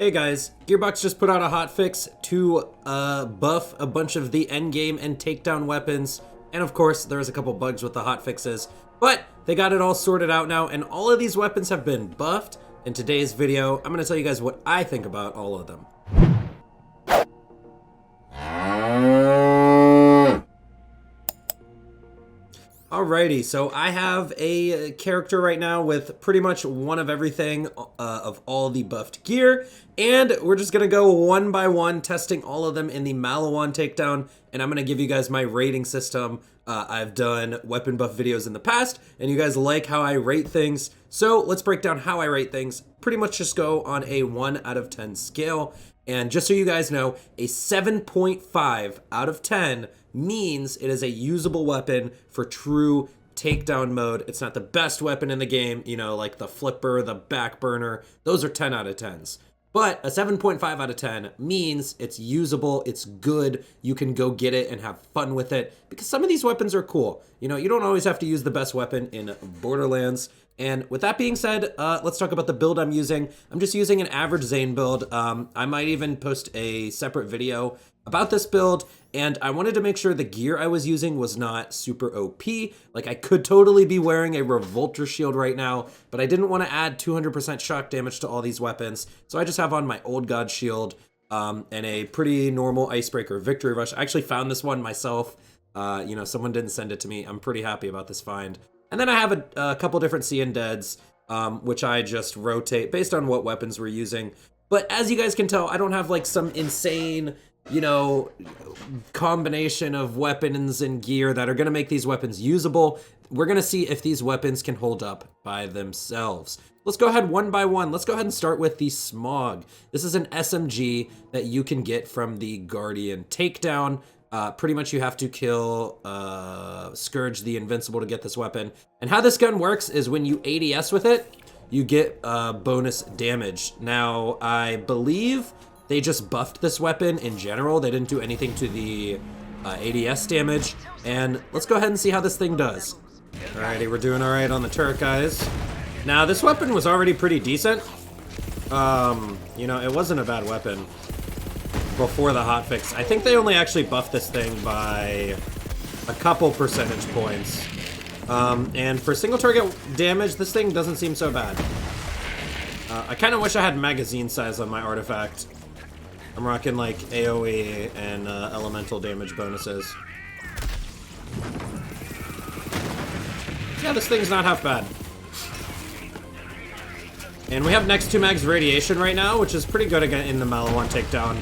Hey guys, Gearbox just put out a hotfix to buff a bunch of the endgame and takedown weapons, and of course there's a couple bugs with the hotfixes, but they got it all sorted out now, and all of these weapons have been buffed. In today's video, I'm going to tell you guys what I think about all of them. Alrighty, so I have a character right now with pretty much one of everything of all the buffed gear, and we're just gonna go one by one, testing all of them in the Malawan takedown, and I'm gonna give you guys my rating system. I've done weapon buff videos in the past, and you guys like how I rate things, so let's break down how I rate things. Pretty much just go on a 1 out of 10 scale, and just so you guys know, a 7.5 out of 10 means it is a usable weapon for true takedown mode. It's not the best weapon in the game, you know, like the flipper, the back burner. Those are 10 out of 10s. But a 7.5 out of 10 means it's usable, it's good, you can go get it and have fun with it, because some of these weapons are cool. You know, you don't always have to use the best weapon in Borderlands. And with that being said, let's talk about the build I'm using. I'm just using an average Zane build. I might even post a separate video about this build, and I wanted to make sure the gear I was using was not super OP. Like, I could totally be wearing a Revolter shield right now, but I didn't want to add 200% shock damage to all these weapons, so I just have on my Old God shield and a pretty normal Icebreaker Victory Rush. I actually found this one myself. You know, someone didn't send it to me. I'm pretty happy about this find. And then I have a couple different See and Deads, which I just rotate based on what weapons we're using. But as you guys can tell, I don't have like some insane, you know, combination of weapons and gear that are gonna make these weapons usable. We're gonna see if these weapons can hold up by themselves. Let's go ahead one by one. Let's go ahead and start with the Smog. This is an SMG that you can get from the Guardian takedown. Pretty much you have to kill Scourge the Invincible to get this weapon. And how this gun works is when you ADS with it, you get bonus damage. Now, I believe they just buffed this weapon in general. They didn't do anything to the ADS damage. And let's go ahead and see how this thing does. Alrighty, we're doing all right on the turret, guys. Now, this weapon was already pretty decent. You know, it wasn't a bad weapon before the hotfix. I think they only actually buffed this thing by a couple percentage points. And for single target damage, this thing doesn't seem so bad. I kind of wish I had magazine size on my artifact. I'm rocking like AoE and elemental damage bonuses. Yeah, this thing's not half bad. And we have next 2 mags radiation right now, which is pretty good again in the Malawan takedown.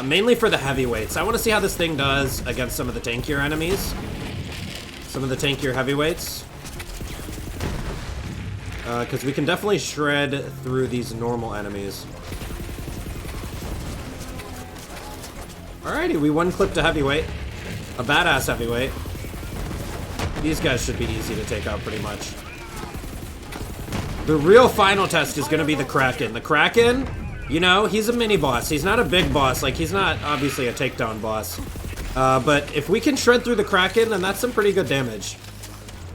Mainly for the heavyweights. I want to see how this thing does against some of the tankier enemies. Some of the tankier heavyweights. Because we can definitely shred through these normal enemies. Alrighty, we one-clipped a heavyweight. A badass heavyweight. These guys should be easy to take out pretty much. The real final test is going to be the Kraken. The Kraken, you know, he's a mini-boss. He's not a big boss. Like, he's not, obviously, a takedown boss. But if we can shred through the Kraken, then that's some pretty good damage.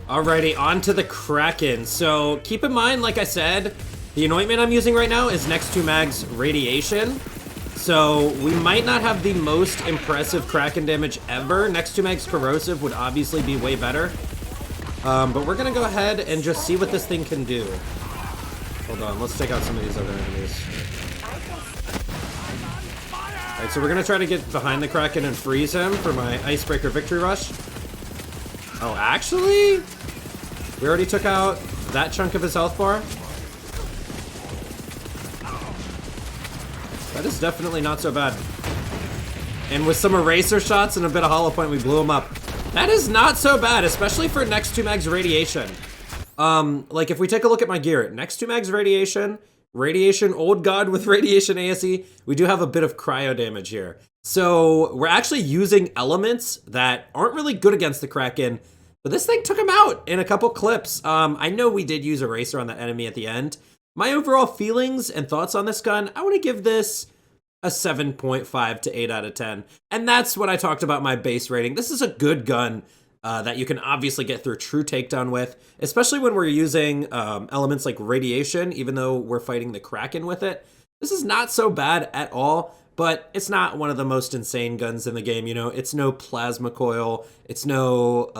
Alrighty, on to the Kraken. So, keep in mind, like I said, the anointment I'm using right now is next 2 mags radiation. So, we might not have the most impressive Kraken damage ever. Next 2 mags corrosive would obviously be way better. But we're gonna go ahead and just see what this thing can do. Hold on, let's take out some of these other enemies. Alright, so we're gonna try to get behind the Kraken and freeze him for my Icebreaker Victory Rush. Oh, actually? We already took out that chunk of his health bar. That is definitely not so bad. And with some eraser shots and a bit of hollow point, we blew him up. That is not so bad, especially for next 2 mags radiation. Like, if we take a look at my gear, next 2 mags radiation, Old God with radiation ASE, we do have a bit of cryo damage here. So we're actually using elements that aren't really good against the Kraken, but this thing took him out in a couple clips. I know we did use Eraser on that enemy at the end. My overall feelings and thoughts on this gun, I want to give this a 7.5 to 8 out of 10. And that's what I talked about my base rating. This is a good gun that you can obviously get through true takedown with, especially when we're using elements like radiation, even though we're fighting the Kraken with it. This is not so bad at all, but it's not one of the most insane guns in the game, you know? It's no plasma coil, it's no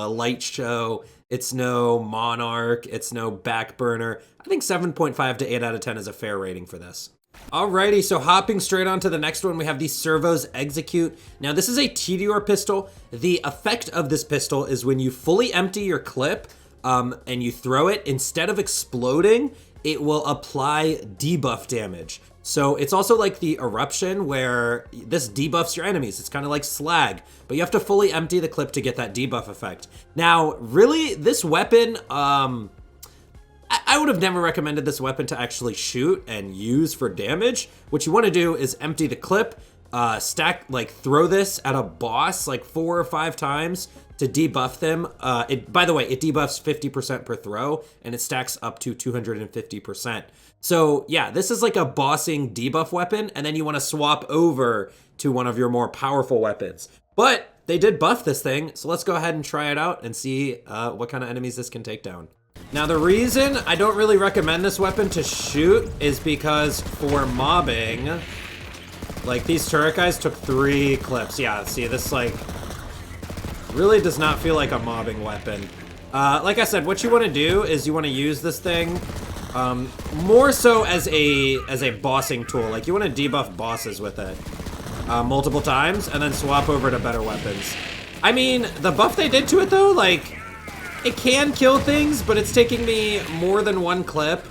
light show, it's no monarch, it's no backburner. I think 7.5 to 8 out of 10 is a fair rating for this. Alrighty, so hopping straight on to the next one, we have the Servos Execute. Now this is a TDR pistol. The effect of this pistol is when you fully empty your clip and you throw it, instead of exploding, it will apply debuff damage. So it's also like the eruption where this debuffs your enemies. It's kind of like slag, but you have to fully empty the clip to get that debuff effect. Now, really, this weapon, I would have never recommended this weapon to actually shoot and use for damage. What you want to do is empty the clip, throw this at a boss like 4 or 5 times to debuff them. By the way, it debuffs 50% per throw, and it stacks up to 250%. So yeah, this is like a bossing debuff weapon, and then you want to swap over to one of your more powerful weapons. But they did buff this thing, so let's go ahead and try it out and see what kind of enemies this can take down. Now the reason I don't really recommend this weapon to shoot is because for mobbing, like these turret guys took 3 clips. Yeah, see this like really does not feel like a mobbing weapon. Like I said, what you want to do is you want to use this thing more so as a bossing tool. Like you want to debuff bosses with it multiple times and then swap over to better weapons. I mean, the buff they did to it though, like it can kill things, but it's taking me more than 1 clip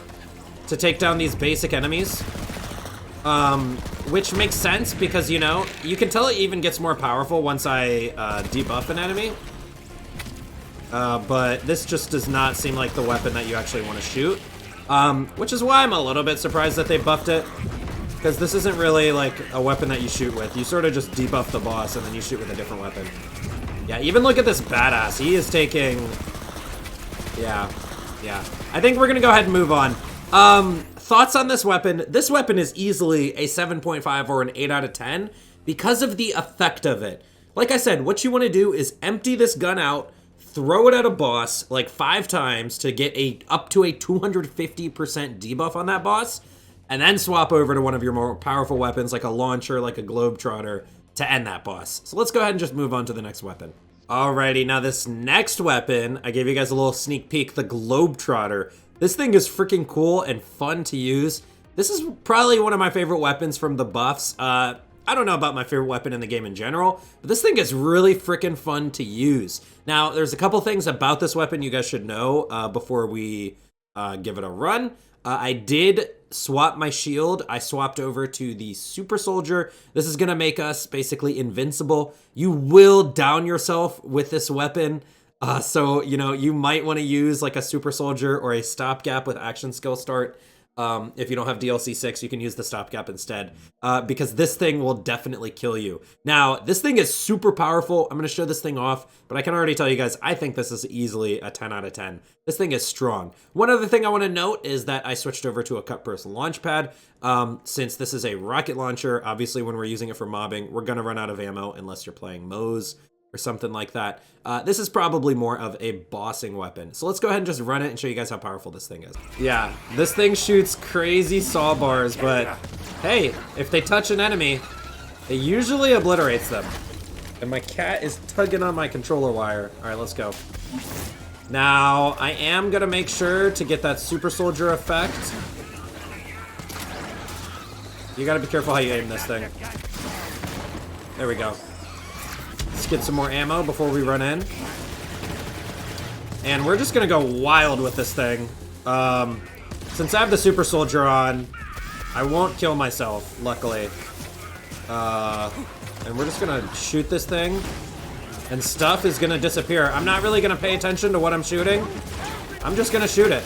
to take down these basic enemies. Which makes sense because, you know, you can tell it even gets more powerful once I debuff an enemy. But this just does not seem like the weapon that you actually want to shoot. Which is why I'm a little bit surprised that they buffed it. Because this isn't really like a weapon that you shoot with. You sort of just debuff the boss and then you shoot with a different weapon. Yeah, even look at this badass. He is taking... Yeah. I think we're gonna go ahead and move on. Thoughts on this weapon? This weapon is easily a 7.5 or an 8 out of 10 because of the effect of it. Like I said, what you want to do is empty this gun out, throw it at a boss like 5 times to get up to a 250% debuff on that boss, and then swap over to one of your more powerful weapons like a launcher, like a Globetrotter, to end that boss. So let's go ahead and just move on to the next weapon. Alrighty, now this next weapon, I gave you guys a little sneak peek, the Globetrotter. This thing is freaking cool and fun to use. This is probably one of my favorite weapons from the buffs. I don't know about my favorite weapon in the game in general, but this thing is really freaking fun to use. Now, there's a couple things about this weapon you guys should know before we give it a run. I did swap my shield. I swapped over to the super soldier. This is gonna make us basically invincible. You will down yourself with this weapon. So, you know, you might want to use like a super soldier or a stopgap with action skill start. If you don't have DLC 6, you can use the stopgap instead, because this thing will definitely kill you. Now, this thing is super powerful. I'm going to show this thing off, but I can already tell you guys, I think this is easily a 10 out of 10. This thing is strong. One other thing I want to note is that I switched over to a cut-burst launch pad. Since this is a rocket launcher, obviously when we're using it for mobbing, we're going to run out of ammo unless you're playing Moe's or something like that. This is probably more of a bossing weapon. So let's go ahead and just run it and show you guys how powerful this thing is. Yeah, this thing shoots crazy saw bars, but hey, if they touch an enemy, it usually obliterates them. And my cat is tugging on my controller wire. All right, let's go. Now, I am gonna make sure to get that super soldier effect. You gotta be careful how you aim this thing. There we go. Let's get some more ammo before we run in. And we're just gonna go wild with this thing. Since I have the super soldier on, I won't kill myself, luckily. And we're just gonna shoot this thing, and stuff is gonna disappear. I'm not really gonna pay attention to what I'm shooting. I'm just gonna shoot it.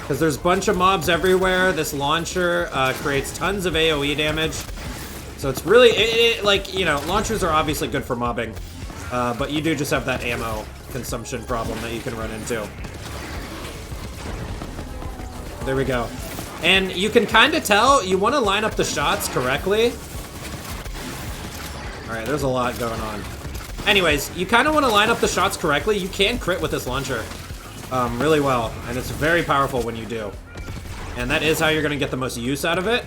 Because there's a bunch of mobs everywhere. This launcher creates tons of AoE damage. So it's really, like, you know, launchers are obviously good for mobbing, but you do just have that ammo consumption problem that you can run into. There we go. And you can kind of tell, you want to line up the shots correctly. All right, there's a lot going on. Anyways, you kind of want to line up the shots correctly. You can crit with this launcher really well, and it's very powerful when you do. And that is how you're going to get the most use out of it.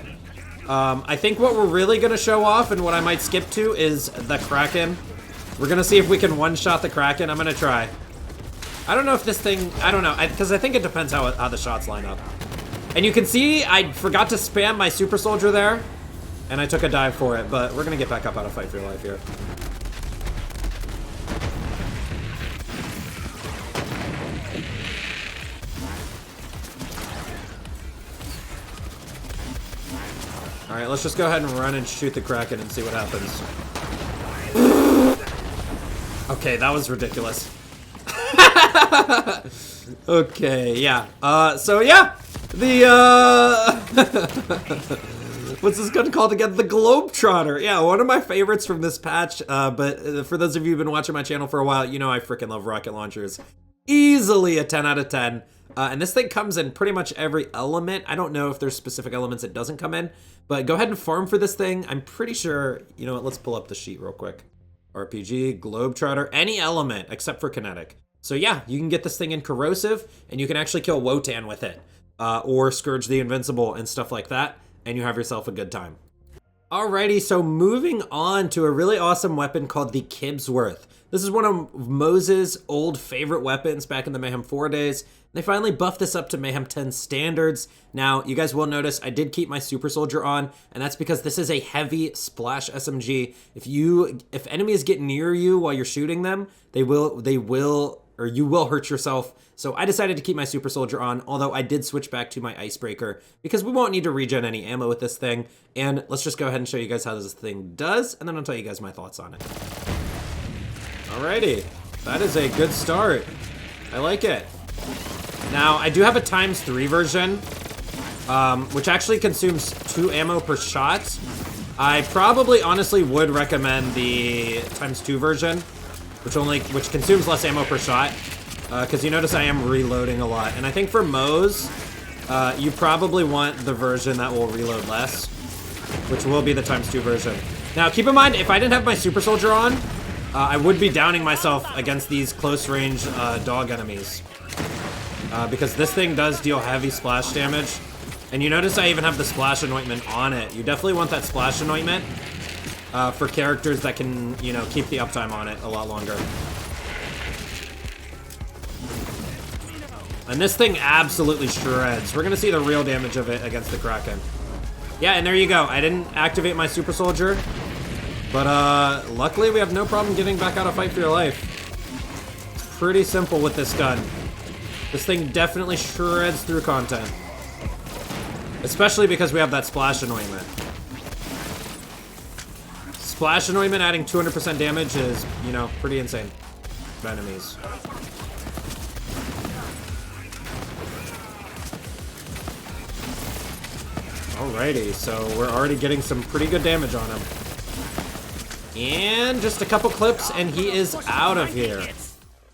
I think what we're really gonna show off and what I might skip to is the Kraken. We're gonna see if we can one-shot the Kraken. I'm gonna try. I don't know if this thing, I don't know, because I think it depends how the shots line up. And you can see I forgot to spam my super soldier there, and I took a dive for it, but we're gonna get back up out of Fight for Your Life here. All right, let's just go ahead and run and shoot the Kraken and see what happens. Okay, that was ridiculous. Okay, yeah. So yeah, the what's this gun called again? The Globetrotter. Yeah, one of my favorites from this patch. But for those of you who've been watching my channel for a while, you know I freaking love rocket launchers. Easily a 10 out of 10. And this thing comes in pretty much every element. I don't know if there's specific elements it doesn't come in, but go ahead and farm for this thing. I'm pretty sure, you know what, let's pull up the sheet real quick. RPG, Globetrotter, any element except for kinetic. So yeah, you can get this thing in corrosive, and you can actually kill Wotan with it, or Scourge the Invincible and stuff like that, and you have yourself a good time. Alrighty, so moving on to a really awesome weapon called the Kidsworth. This is one of Moses' old favorite weapons back in the Mayhem 4 days. They finally buffed this up to Mayhem 10 standards. Now, you guys will notice I did keep my Super Soldier on, and that's because this is a heavy splash SMG. If enemies get near you while you're shooting them, you will hurt yourself. So I decided to keep my Super Soldier on, although I did switch back to my Icebreaker because we won't need to regen any ammo with this thing. And let's just go ahead and show you guys how this thing does, and then I'll tell you guys my thoughts on it. Alrighty, that is a good start. I like it. Now, I do have a ×3 version, which actually consumes 2 ammo per shot. I probably honestly would recommend the ×2 version, which consumes less ammo per shot, because you notice I am reloading a lot. And I think for Mo's, you probably want the version that will reload less, which will be the ×2 version. Now, keep in mind, if I didn't have my Super Soldier on, I would be downing myself against these close-range dog enemies. Because this thing does deal heavy splash damage. And you notice I even have the splash anointment on it. You definitely want that splash anointment for characters that can, you know, keep the uptime on it a lot longer. And this thing absolutely shreds. We're gonna see the real damage of it against the Kraken. Yeah, and there you go. I didn't activate my Super Soldier, but luckily we have no problem getting back out of Fight for Your Life. It's pretty simple with this gun. This thing definitely shreds through content. Especially because we have that Splash Anointment. Splash Anointment adding 200% damage is, you know, pretty insane to enemies. Alrighty, so we're already getting some pretty good damage on him. And just a couple clips and he is out of here.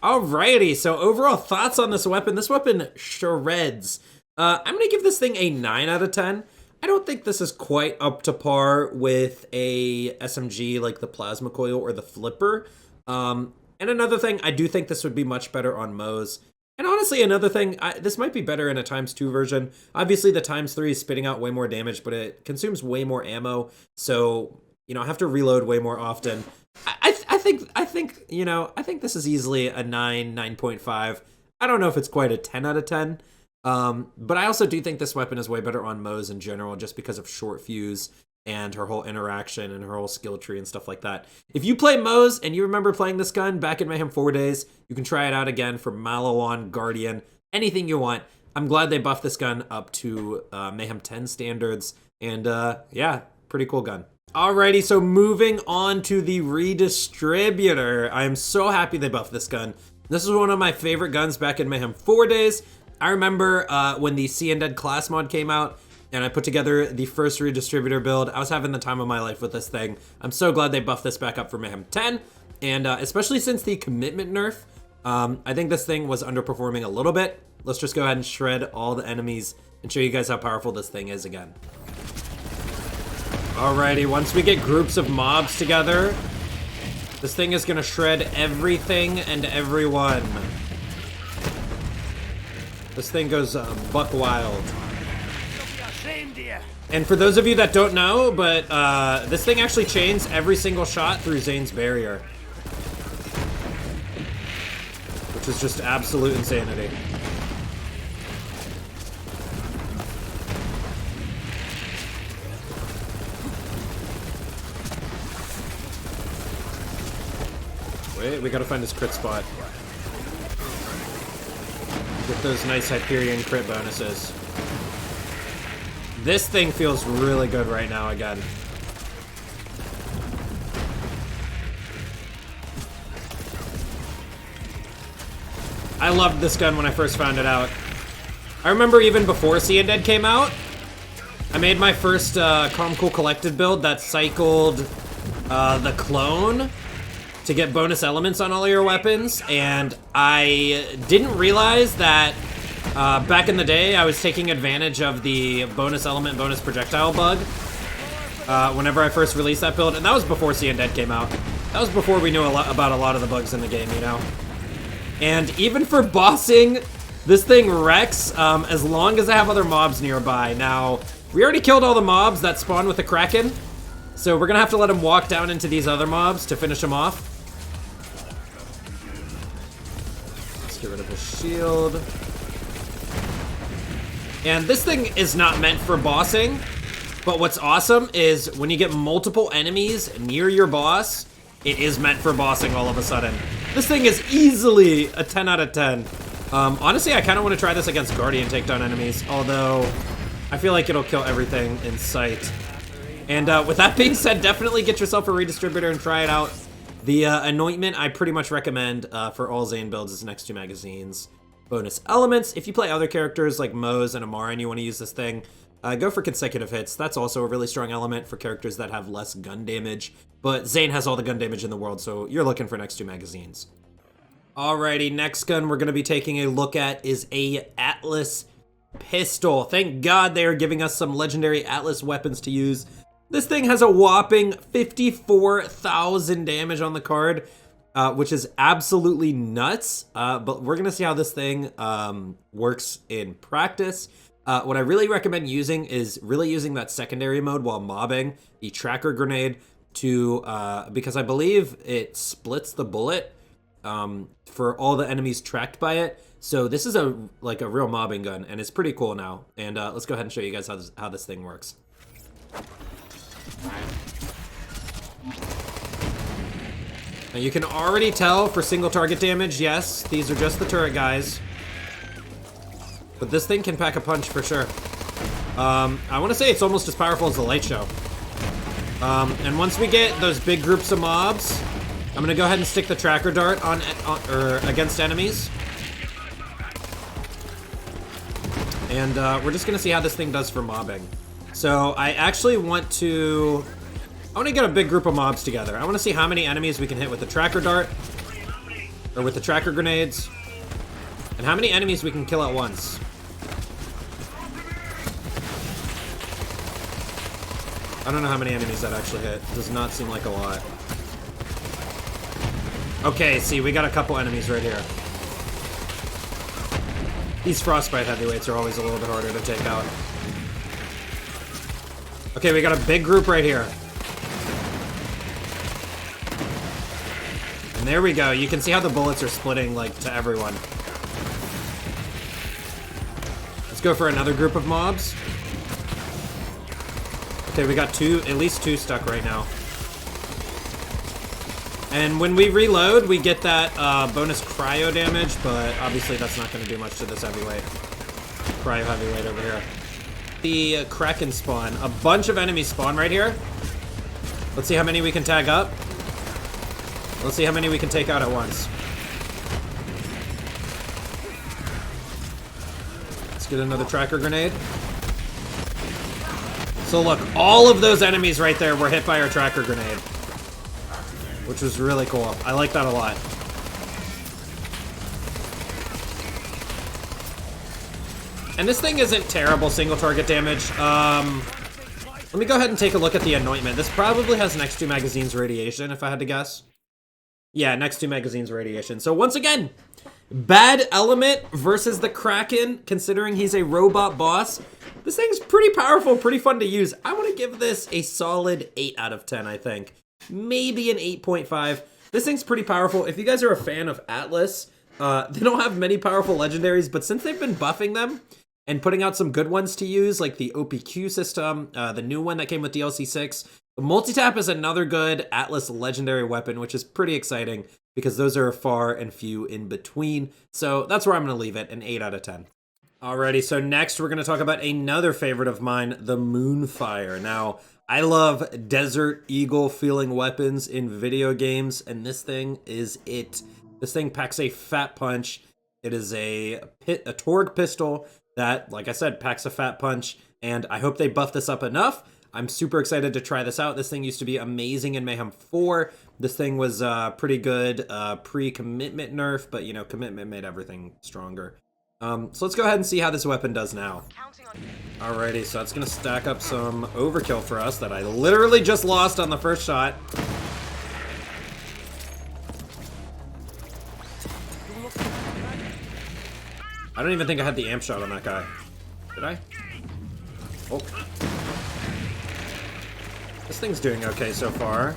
Alrighty, so overall thoughts on this weapon. This weapon shreds. I'm gonna give this thing a 9 out of 10. I don't think this is quite up to par with a SMG like the Plasma Coil or the Flipper. And another thing, I do think this would be much better on Mo's. And honestly, another thing, this might be better in a ×2 version. Obviously, the ×3 is spitting out way more damage, but it consumes way more ammo. So, you know, I have to reload way more often. I think this is easily a 9, 9.5. I don't know if it's quite a 10 out of 10. But I also do think this weapon is way better on Mo's in general, just because of short fuse and her whole interaction and her whole skill tree and stuff like that. If you play Mo's and you remember playing this gun back in Mayhem 4 days, you can try it out again for Malawan, Guardian, anything you want. I'm glad they buffed this gun up to Mayhem 10 standards, and yeah, pretty cool gun. Alrighty, so moving on to the Redistributor. I am so happy they buffed this gun. This is one of my favorite guns back in Mayhem 4 days. I remember when the See Undead class mod came out, and I put together the first Redistributor build. I was having the time of my life with this thing. I'm so glad they buffed this back up for Mayhem 10, and especially since the commitment nerf, I think this thing was underperforming a little bit. Let's just go ahead and shred all the enemies and show you guys how powerful this thing is again. Alrighty, once we get groups of mobs together, this thing is gonna shred everything and everyone. This thing goes buck wild. And for those of you that don't know, but this thing actually chains every single shot through Zane's barrier. Which is just absolute insanity. Wait, we gotta find this crit spot. Get those nice Hyperion crit bonuses. This thing feels really good right now again. I loved this gun when I first found it out. I remember even before Sea Undead came out, I made my first Calm Cool Collected build that cycled the clone to get bonus elements on all your weapons, and I didn't realize that back in the day I was taking advantage of the bonus element, bonus projectile bug whenever I first released that build, and that was before Sea Undead came out. That was before we knew about a lot of the bugs in the game, you know? And even for bossing, this thing wrecks as long as I have other mobs nearby. Now, we already killed all the mobs that spawn with the Kraken, so we're gonna have to let him walk down into these other mobs to finish him off. Let's get rid of his shield. And this thing is not meant for bossing, but what's awesome is when you get multiple enemies near your boss, it is meant for bossing all of a sudden. This thing is easily a 10 out of 10. Honestly, I kind of want to try this against Guardian takedown enemies, although I feel like it'll kill everything in sight. And with that being said, definitely get yourself a Redistributor and try it out. The Anointment I pretty much recommend for all Zane builds is next to magazines. Bonus elements, if you play other characters like Moze and Amara and you want to use this thing, go for consecutive hits. That's also a really strong element for characters that have less gun damage. But Zane has all the gun damage in the world, so you're looking for next to magazines. Alrighty, next gun we're going to be taking a look at is a Atlas pistol. Thank God they are giving us some legendary Atlas weapons to use. This thing has a whopping 54,000 damage on the card, which is absolutely nuts. But we're going to see how this thing works in practice. What I really recommend using is really using that secondary mode while mobbing, the tracker grenade, to because I believe it splits the bullet for all the enemies tracked by it. So this is a real mobbing gun, and it's pretty cool now. And let's go ahead and show you guys how this thing works. Now you can already tell for single target damage, yes, these are just the turret guys. But this thing can pack a punch for sure. I want to say it's almost as powerful as the light show. And once we get those big groups of mobs, I'm gonna go ahead and stick the tracker dart on against enemies. And we're just gonna see how this thing does for mobbing. So I actually want to get a big group of mobs together. I want to see how many enemies we can hit with the tracker dart, or with the tracker grenades, and how many enemies we can kill at once. I don't know how many enemies that actually hit. It does not seem like a lot. Okay, see, we got a couple enemies right here. These Frostbite heavyweights are always a little bit harder to take out. Okay, we got a big group right here. And there we go. You can see how the bullets are splitting, like, to everyone. Let's go for another group of mobs. Okay, we got at least two stuck right now. And when we reload, we get that bonus cryo damage, but obviously that's not going to do much to this heavyweight. Cryo heavyweight over here. The Kraken spawn. A bunch of enemies spawn right here. Let's see how many we can tag up. Let's see how many we can take out at once. Let's get another tracker grenade. So look, all of those enemies right there were hit by our tracker grenade, which was really cool. I like that a lot. And this thing isn't terrible single target damage. Let me go ahead and take a look at the Anointment. This probably has next to magazines radiation, if I had to guess. Yeah, next to magazines radiation. So once again, Bad Element versus the Kraken, considering he's a robot boss. This thing's pretty powerful, pretty fun to use. I want to give this a solid 8 out of 10, I think. Maybe an 8.5. This thing's pretty powerful. If you guys are a fan of Atlas, they don't have many powerful legendaries, but since they've been buffing them and putting out some good ones to use, like the OPQ system, the new one that came with DLC 6, the multi-tap is another good Atlas legendary weapon, which is pretty exciting because those are far and few in between. So that's where I'm going to leave it, an 8 out of 10. Alrighty, so next we're going to talk about another favorite of mine, the Moonfire. Now, I love Desert Eagle feeling weapons in video games, and this thing is it. This thing packs a fat punch. It is a Torgue pistol that, like I said, packs a fat punch, and I hope they buff this up enough. I'm super excited to try this out. This thing used to be amazing in Mayhem 4. This thing was pretty good pre-commitment nerf, but, you know, commitment made everything stronger. So let's go ahead and see how this weapon does now. Alrighty, so that's going to stack up some overkill for us that I literally just lost on the first shot. I don't even think I had the amp shot on that guy. Did I? Oh. This thing's doing okay so far.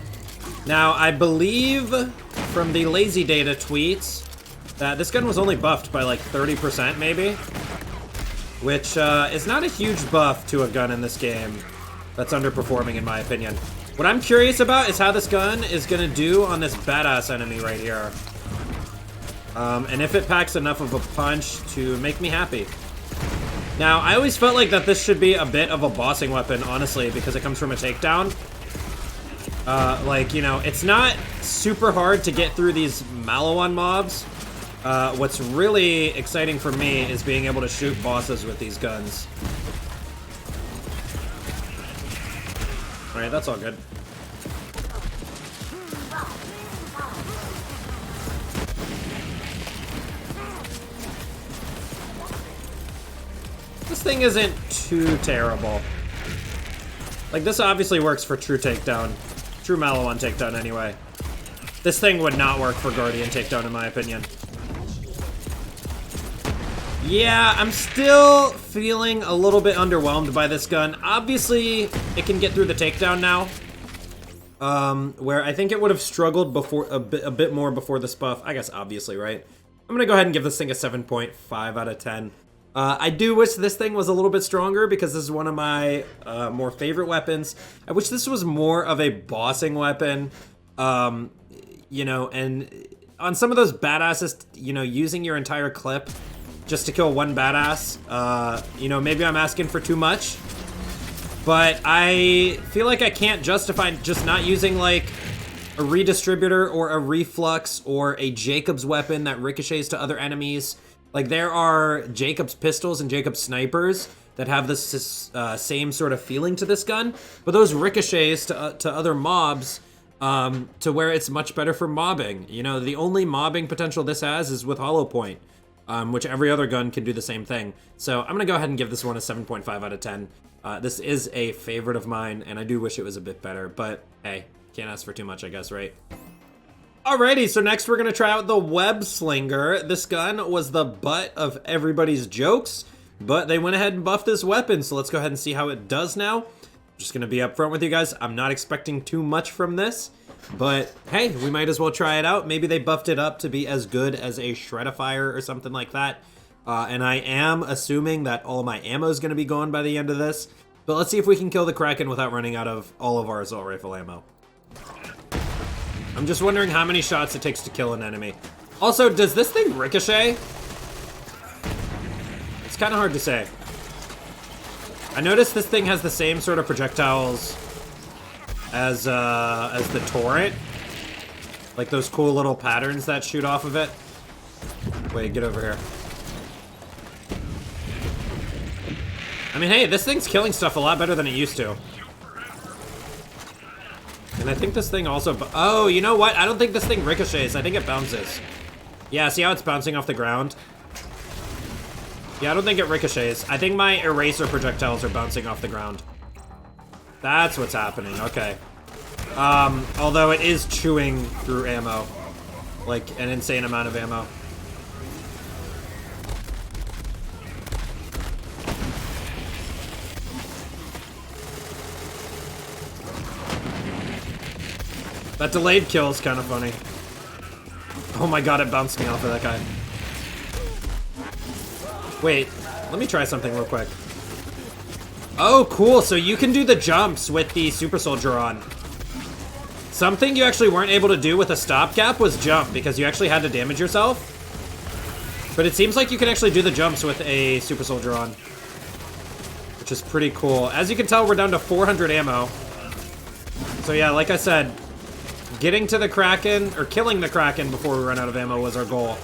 Now, I believe from the Lazy Data tweets that this gun was only buffed by like 30% maybe, which is not a huge buff to a gun in this game that's underperforming in my opinion. What I'm curious about is how this gun is gonna do on this badass enemy right here. And if it packs enough of a punch to make me happy. Now, I always felt like that this should be a bit of a bossing weapon, honestly, because it comes from a takedown. Like, you know, it's not super hard to get through these Malawan mobs. What's really exciting for me is being able to shoot bosses with these guns. Alright, that's all good. This thing isn't too terrible. Like, this obviously works for true takedown. True Malawan takedown, anyway. This thing would not work for Guardian takedown, in my opinion. Yeah, I'm still feeling a little bit underwhelmed by this gun. Obviously, it can get through the takedown now. Where I think it would have struggled before a bit more before this buff. I guess obviously, right? I'm gonna go ahead and give this thing a 7.5 out of 10. I do wish this thing was a little bit stronger because this is one of my more favorite weapons. I wish this was more of a bossing weapon. You know, and on some of those badasses, you know, using your entire clip just to kill one badass, you know, maybe I'm asking for too much. But I feel like I can't justify just not using, like, a Redistributor or a Reflux or a Jacob's weapon that ricochets to other enemies. Like, there are Jacob's pistols and Jacob's snipers that have this same sort of feeling to this gun, but those ricochets to other mobs to where it's much better for mobbing. You know, the only mobbing potential this has is with Hollow Point, which every other gun can do the same thing. So I'm gonna go ahead and give this one a 7.5 out of 10. This is a favorite of mine, and I do wish it was a bit better, but hey, can't ask for too much, I guess, right? Alrighty, so next we're gonna try out the Webslinger. This gun was the butt of everybody's jokes, but they went ahead and buffed this weapon, so let's go ahead and see how it does now. I'm just gonna be upfront with you guys. I'm not expecting too much from this, but hey, we might as well try it out. Maybe they buffed it up to be as good as a Shreddifier or something like that. And I am assuming that all of my ammo is gonna be gone by the end of this, but let's see if we can kill the Kraken without running out of all of our assault rifle ammo. I'm just wondering how many shots it takes to kill an enemy. Also, does this thing ricochet? It's kind of hard to say. I noticed this thing has the same sort of projectiles as the Torrent. Like those cool little patterns that shoot off of it. Wait, get over here. I mean, hey, this thing's killing stuff a lot better than it used to. And I think this thing also... Oh, you know what? I don't think this thing ricochets. I think it bounces. Yeah, see how it's bouncing off the ground? Yeah, I don't think it ricochets. I think my eraser projectiles are bouncing off the ground. That's what's happening. Okay. Although it is chewing through ammo. Like, an insane amount of ammo. That delayed kill is kind of funny. Oh my god, it bounced me off of that guy. Wait, let me try something real quick. Oh, cool. So you can do the jumps with the Super Soldier on. Something you actually weren't able to do with a stopgap was jump, because you actually had to damage yourself. But it seems like you can actually do the jumps with a Super Soldier on, which is pretty cool. As you can tell, we're down to 400 ammo. So yeah, like I said, getting to the Kraken, or killing the Kraken before we run out of ammo was our goal.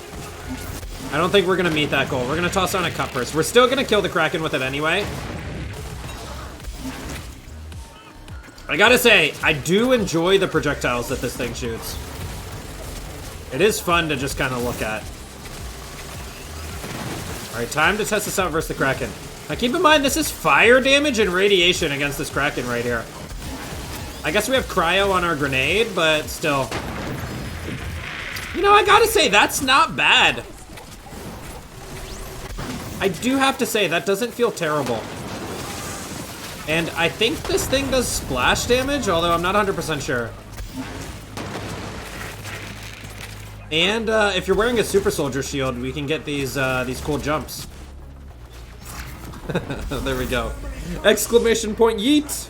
I don't think we're going to meet that goal. We're going to toss on a cut purse. We're still going to kill the Kraken with it anyway. I gotta say, I do enjoy the projectiles that this thing shoots. It is fun to just kind of look at. Alright, time to test this out versus the Kraken. Now keep in mind, this is fire damage and radiation against this Kraken right here. I guess we have cryo on our grenade, but still. You know, I gotta say, that's not bad. I do have to say, that doesn't feel terrible. And I think this thing does splash damage, although I'm not 100% sure. And if you're wearing a Super Soldier shield, we can get these cool jumps. There we go. Exclamation point yeet!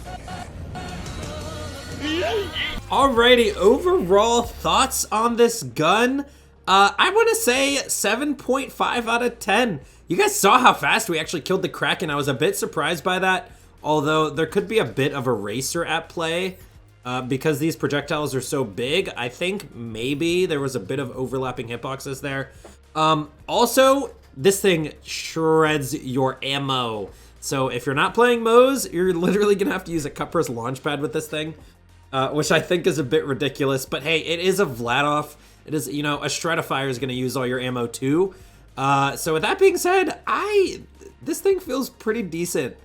Alrighty, overall thoughts on this gun? I want to say 7.5 out of 10. You guys saw how fast we actually killed the Kraken. I was a bit surprised by that. Although there could be a bit of a racer at play because these projectiles are so big. I think maybe there was a bit of overlapping hitboxes there. Also, this thing shreds your ammo. So if you're not playing Moe's, you're literally going to have to use a cut purse launch pad with this thing, which I think is a bit ridiculous. But hey, it is a Vladoff. It is, you know, a Stratifier is going to use all your ammo too. So with that being said, this thing feels pretty decent.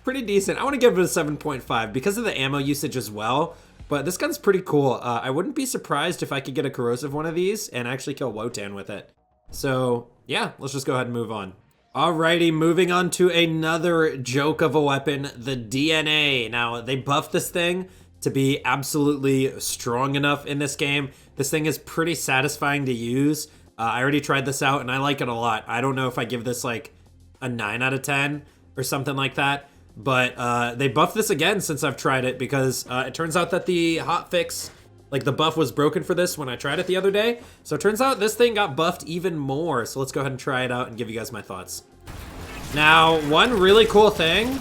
Pretty decent. I want to give it a 7.5 because of the ammo usage as well. But this gun's pretty cool. I wouldn't be surprised if I could get a corrosive one of these and actually kill Wotan with it. So yeah, let's just go ahead and move on. Alrighty, moving on to another joke of a weapon, the DNA. Now, they buffed this thing to be absolutely strong enough in this game. This thing is pretty satisfying to use. I already tried this out and I like it a lot. I don't know if I give this like a 9 out of 10 or something like that, but they buffed this again since I've tried it because it turns out that the hotfix, like the buff was broken for this when I tried it the other day. So it turns out this thing got buffed even more. So let's go ahead and try it out and give you guys my thoughts. Now, one really cool thing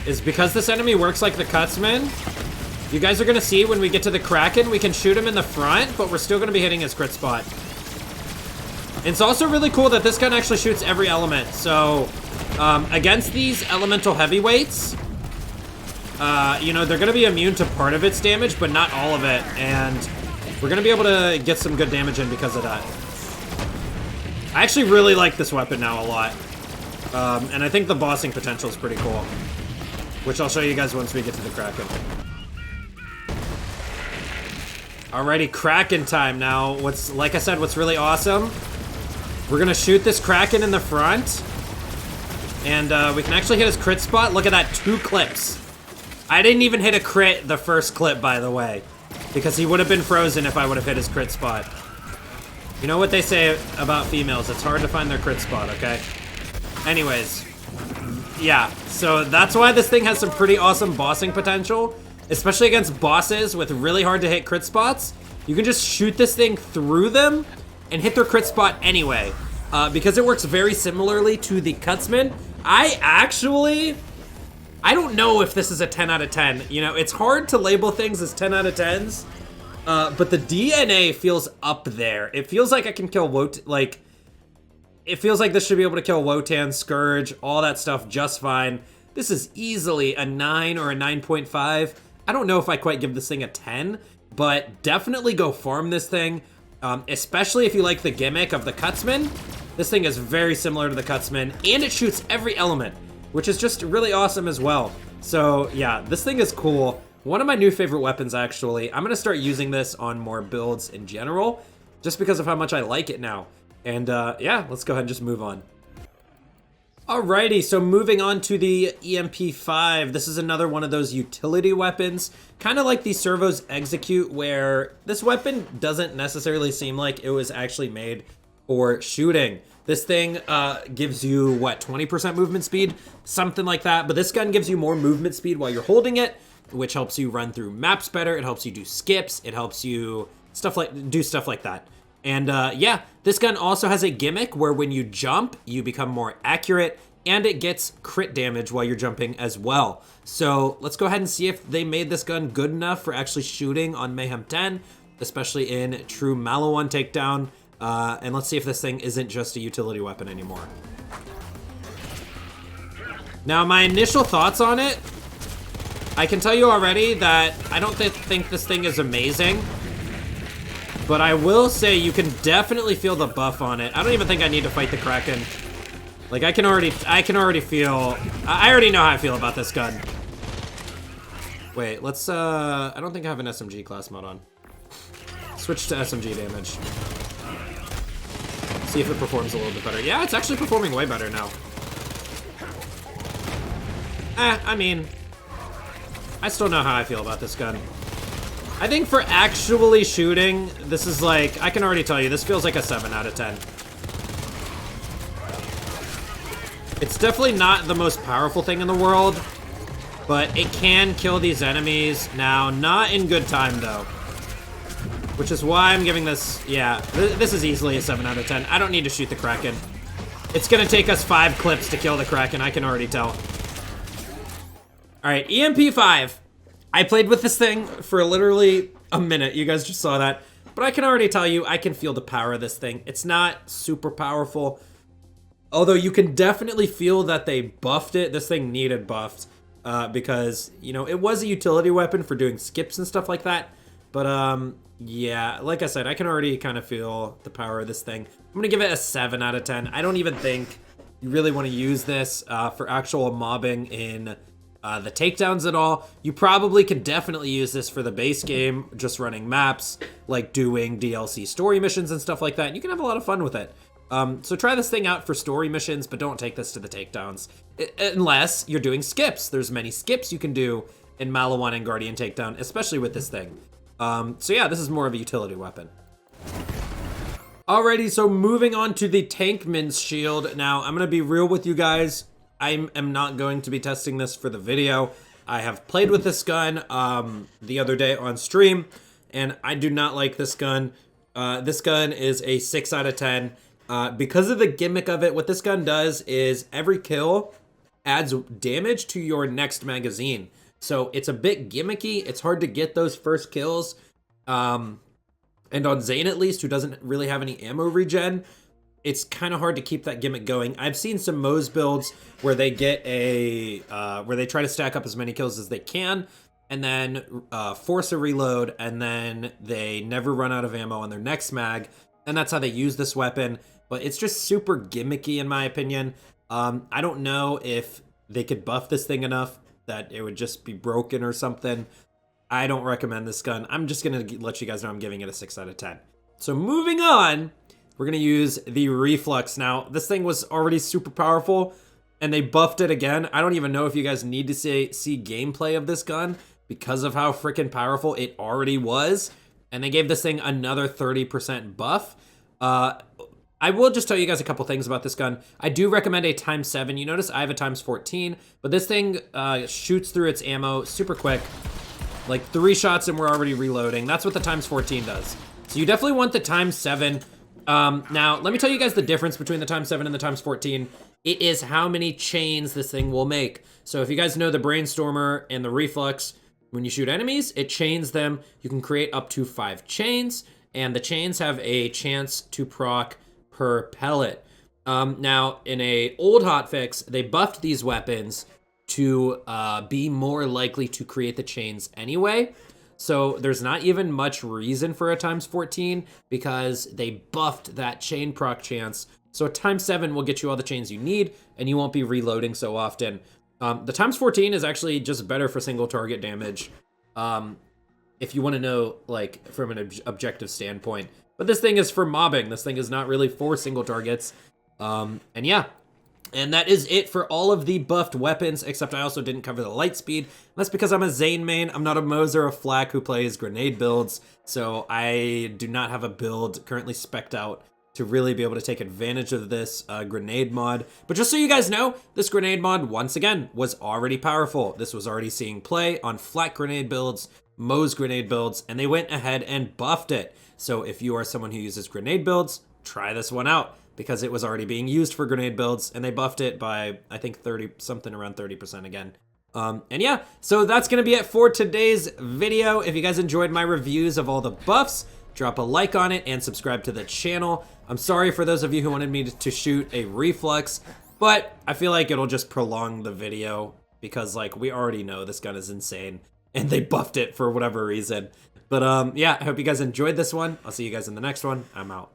is because this enemy works like the Cutsman, you guys are gonna see when we get to the Kraken, we can shoot him in the front, but we're still gonna be hitting his crit spot. It's also really cool that this gun actually shoots every element. So against these elemental heavyweights, you know, they're gonna be immune to part of its damage, but not all of it. And we're gonna be able to get some good damage in because of that. I actually really like this weapon now a lot. And I think the bossing potential is pretty cool, which I'll show you guys once we get to the Kraken. Alrighty, Kraken time now. Like I said, what's really awesome, we're gonna shoot this Kraken in the front, and we can actually hit his crit spot. Look at that, 2 clips. I didn't even hit a crit the first clip, by the way, because he would have been frozen if I would have hit his crit spot. You know what they say about females, it's hard to find their crit spot, okay? Anyways, yeah, so that's why this thing has some pretty awesome bossing potential, especially against bosses with really hard to hit crit spots. You can just shoot this thing through them and hit their crit spot anyway, because it works very similarly to the Cutsman. I don't know if this is a 10 out of 10. You know, it's hard to label things as 10 out of 10s, but the DNA feels up there. It feels like I can kill it feels like this should be able to kill Wotan, Scourge, all that stuff just fine. This is easily a 9 or a 9.5. I don't know if I quite give this thing a 10, but definitely go farm this thing, especially if you like the gimmick of the Cutsman. This thing is very similar to the Cutsman, and it shoots every element, which is just really awesome as well. So yeah, this thing is cool. One of my new favorite weapons, actually. I'm gonna start using this on more builds in general, just because of how much I like it now. And yeah, let's go ahead and just move on. Alrighty, so moving on to the EMP5. This is another one of those utility weapons, kind of like the Servos Execute, where this weapon doesn't necessarily seem like it was actually made for shooting. This thing gives you, what, 20% movement speed? Something like that, but this gun gives you more movement speed while you're holding it, which helps you run through maps better. It helps you do skips. It helps you do stuff like that. And yeah, this gun also has a gimmick where when you jump, you become more accurate, and it gets crit damage while you're jumping as well. So let's go ahead and see if they made this gun good enough for actually shooting on Mayhem 10, especially in true Maliwan takedown. And let's see if this thing isn't just a utility weapon anymore. Now, my initial thoughts on it, I can tell you already that I don't think this thing is amazing. But I will say you can definitely feel the buff on it. I don't even think I need to fight the Kraken. Like, I can already feel, I already know how I feel about this gun. Wait, let's, I don't think I have an SMG class mod on. Switch to SMG damage. See if it performs a little bit better. Yeah, it's actually performing way better now. I mean, I still know how I feel about this gun. I think for actually shooting, this is like, I can already tell you, this feels like a 7 out of 10. It's definitely not the most powerful thing in the world, but it can kill these enemies. Now, not in good time, though. Which is why I'm giving this, yeah, this is easily a 7 out of 10. I don't need to shoot the Kraken. It's gonna take us 5 clips to kill the Kraken, I can already tell. All right, EMP5. I played with this thing for literally a minute. You guys just saw that. But I can already tell you, I can feel the power of this thing. It's not super powerful. Although you can definitely feel that they buffed it. This thing needed buffed because, you know, it was a utility weapon for doing skips and stuff like that. But, yeah, like I said, I can already kind of feel the power of this thing. I'm going to give it a 7 out of 10. I don't even think you really want to use this for actual mobbing in the takedowns at all. You probably can definitely use this for the base game, just running maps, like doing DLC story missions and stuff like that. You can have a lot of fun with it. So try this thing out for story missions, but don't take this to the takedowns. Unless you're doing skips. There's many skips you can do in Maliwan and Guardian Takedown, especially with this thing. So yeah, this is more of a utility weapon. Alrighty, so moving on to the Tankman's shield. Now, I'm gonna be real with you guys. I am not going to be testing this for the video. I have played with this gun the other day on stream, and I do not like this gun. This gun is a 6 out of 10. Because of the gimmick of it, what this gun does is every kill adds damage to your next magazine. So it's a bit gimmicky. It's hard to get those first kills. And on Zane, at least, who doesn't really have any ammo regen, it's kind of hard to keep that gimmick going. I've seen some Moe's builds where they get a, where they try to stack up as many kills as they can, and then force a reload, and then they never run out of ammo on their next mag, and that's how they use this weapon. But it's just super gimmicky in my opinion. I don't know if they could buff this thing enough that it would just be broken or something. I don't recommend this gun. I'm just gonna let you guys know I'm giving it a 6 out of 10. So moving on, we're gonna use the Reflux. Now, this thing was already super powerful, and they buffed it again. I don't even know if you guys need to see gameplay of this gun because of how freaking powerful it already was. And they gave this thing another 30% buff. I will just tell you guys a couple things about this gun. I do recommend a ×7. You notice I have a ×14, but this thing shoots through its ammo super quick. Like 3 shots and we're already reloading. That's what the ×14 does. So you definitely want the ×7. Now, let me tell you guys the difference between the ×7 and the ×14. It is how many chains this thing will make. So if you guys know the Brainstormer and the Reflux, when you shoot enemies, it chains them. You can create up to 5 chains, and the chains have a chance to proc per pellet. Now, in a old hotfix, they buffed these weapons to be more likely to create the chains anyway. So there's not even much reason for a ×14 because they buffed that chain proc chance. So a ×7 will get you all the chains you need, and you won't be reloading so often. The ×14 is actually just better for single target damage, if you want to know, like, from an objective standpoint. But this thing is for mobbing. This thing is not really for single targets. And yeah, And that is it for all of the buffed weapons, except I also didn't cover the light speed. That's because I'm a Zane main. I'm not a Moser or a Flak who plays grenade builds, so I do not have a build currently spec'd out to really be able to take advantage of this grenade mod. But just so you guys know, this grenade mod, once again, was already powerful. This was already seeing play on Flak grenade builds, Mo's grenade builds, and they went ahead and buffed it. So if you are someone who uses grenade builds, try this one out, because it was already being used for grenade builds, and they buffed it by, I think, 30, something around 30% again. And yeah, so that's gonna be it for today's video. If you guys enjoyed my reviews of all the buffs, drop a like on it and subscribe to the channel. I'm sorry for those of you who wanted me to shoot a reflex, but I feel like it'll just prolong the video because, like, we already know this gun is insane and they buffed it for whatever reason. But yeah, I hope you guys enjoyed this one. I'll see you guys in the next one. I'm out.